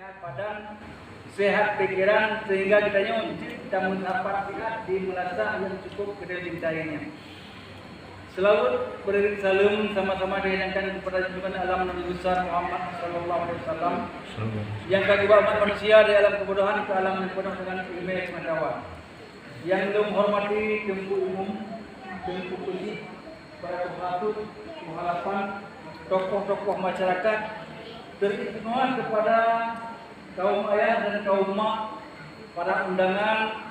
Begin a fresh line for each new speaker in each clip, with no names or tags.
sehat badan, sehat pikiran, sehingga kita mendapat sehat di merasa yang cukup kita cintainya. Selalu beriring salam sama-sama dihidangkan kepada junjungan alam Nabi besar Muhammad sallallahu alaihi wasallam yang kedua umat manusia di alam kebodohan ke alam yang penuh dengan ilmu pengetahuan. Yang menghormati Tengku Umum, Tengku Kunci, para pengatur, pengharapan, tokoh-tokoh masyarakat, terutama kepada kaum ayah dan kaum mak, para undangan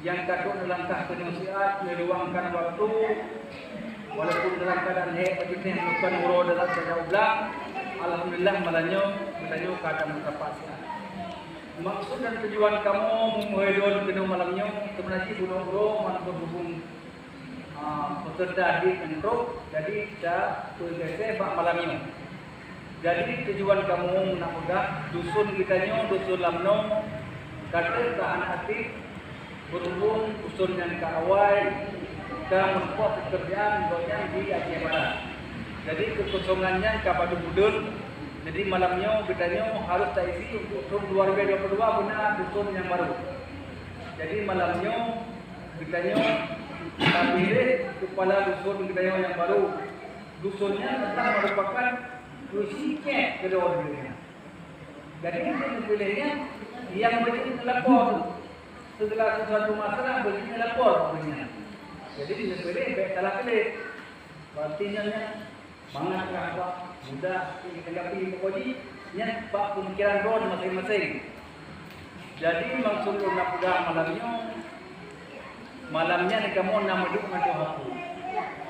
yang takut melangkah ke nasihat, meluangkan waktu, walaupun dalam keadaan begini bukan urut dalam sejarah ulang, alhamdulillah malanyo kata mutapasian. Maksud dan tujuan kamu menghidupkan kedua malamnya sebenarnya bunuh-bunuh man berhubung peserta di intro, jadi kita selesai bak malamnya. Jadi tujuan kamu nak mudah dusun kitanya dusun lamno kata ke anak hati berhubung dusun yang ke awal kita menempuh pekerjaan goyang di Aceh Barat. Jadi kekosongannya kepada budul. Jadi malamnya kitanya harus terisi untuk 2022 benar dusun yang baru. Jadi malamnya kitanya kita pilih kepala dusun kitanya yang baru. Dusunnya tetap merupakan dusiknya kedua dunia. Jadi kita pilihnya yang begini lapor. Setelah sesuatu masalah begini lapor begini. Jadi kita pilih baik salah pilih. Artinya semangat apa mudah kita pilih pokoknya pak pemikiran roh masing-masing. Jadi maksud nak pegang malamnya ni kamu nak menduk dengan aku.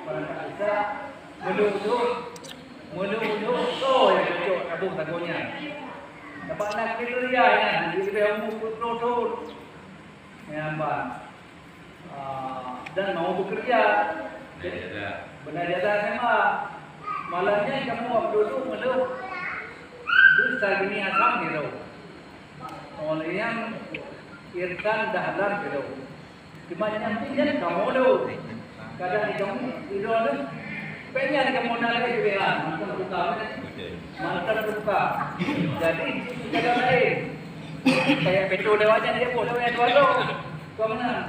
Kalau tak bisa menduk so yang cocok abu tagonya. Dapat nak kriteria kan, jadi kamu betul-betul nyambar dan mau bekerja. Benar jasa sama. Malamnya kamu waktu dulu menduk dusta gini asam gitu. Oleh yang irkan dahlan gitu. Cuma yang penting kamu dulu. Kadang kamu tidur tu, pengen kamu nak lagi beran, mantap buka. Jadi kadang lain. Kayak petrol lewatnya dia pun lewat dua kau mana?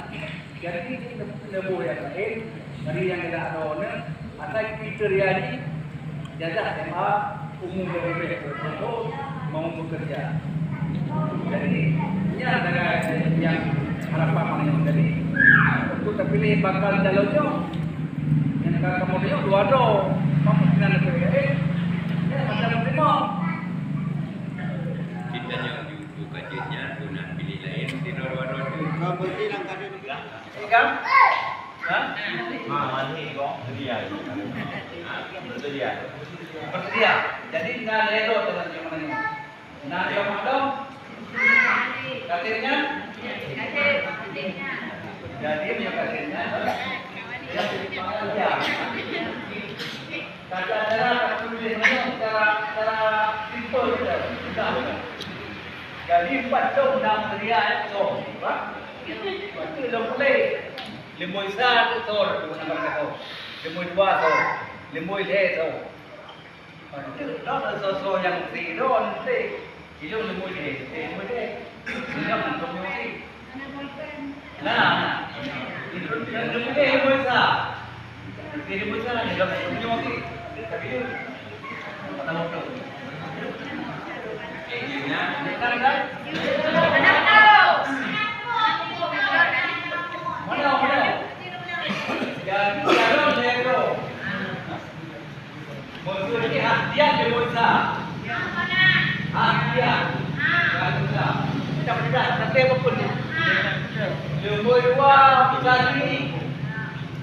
Jadi lebu yang lain dari yang tidak ada asal kriteria ini jasa SMA umum berbeda untuk mau bekerja. Jadi ini adalah yang harapan kami. Jadi untuk terpilih bakal calonnya yang kamu dia dua do, kamu tidak ada PDI, ya macam terima.
Kita yang buka jetnya, guna pilih lain di dua-dua tu.
Kau berarti nak kado juga?
Tiga? Hah?
Ini kok dia. Bersedia.
Bersedia. Jadi nak ledo dengan yang mana ni? Nak yang mana? Katirnya? Jadi punya katirnya. Dia dia. Kata cara tulis mana? Cara simple sudah. Jadi 4 tahun nak sedia itu, pak. Itu dah mulai. Limoi satu tor, nama kata. Limoi dua tor, limoi le tor. Itu dah sesuatu yang sidon sih. Itu limoi le. Siapa untuk limoi? Nah, itu limoi sa. Limoi sa ni dah limoi. Tapi tahu tu. Ini kan? Mana? Jadi kalau lego, maksudnya hadiah dewasa. Yang mana? Hadiah. Hadiah. Kita berdua nanti apa pun. Lembu dua kali.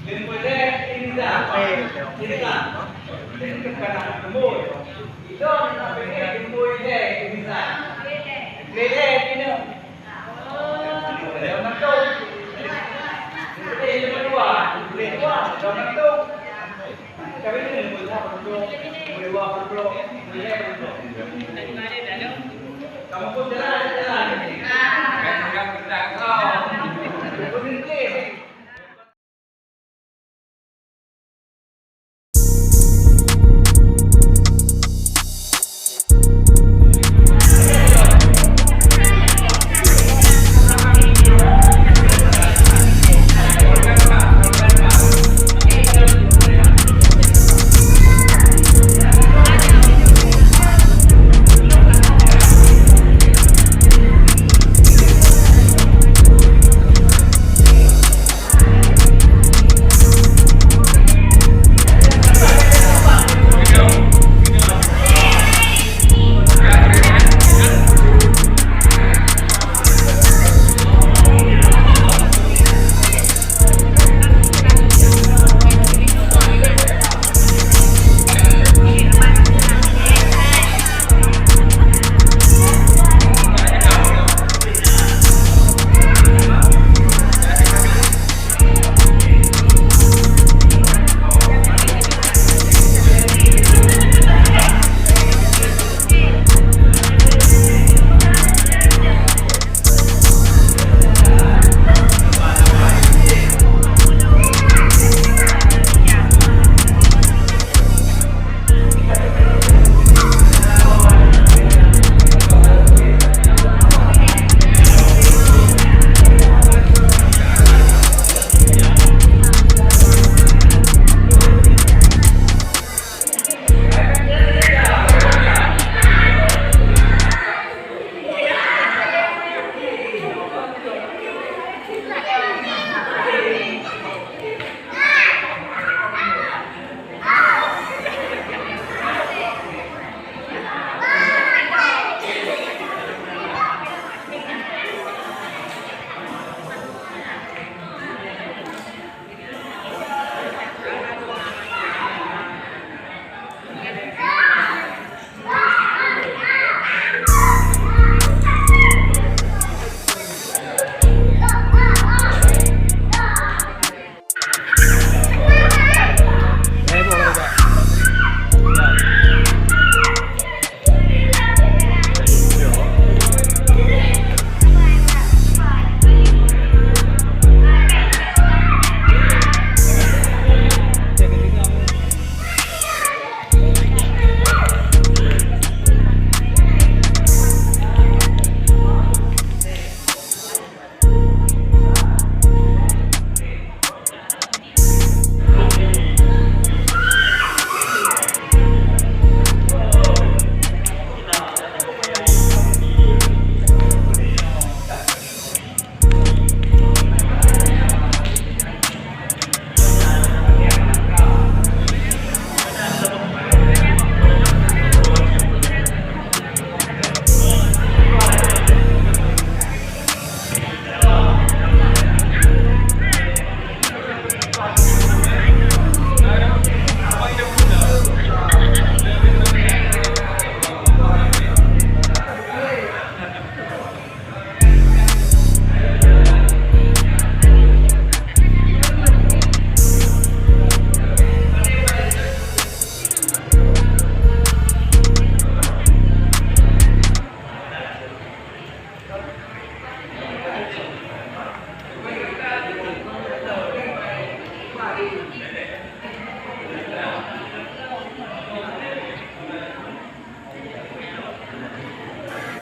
Lembu le ini dah. Ini kan? Ini kan lembu. Itu nak beli lembu le ini dah. Le ini. Jangan tu. Ini berdua, jangan tu. Kami ni berdua berdua. Kamu pun jalan. Kan kita kau. Berhenti.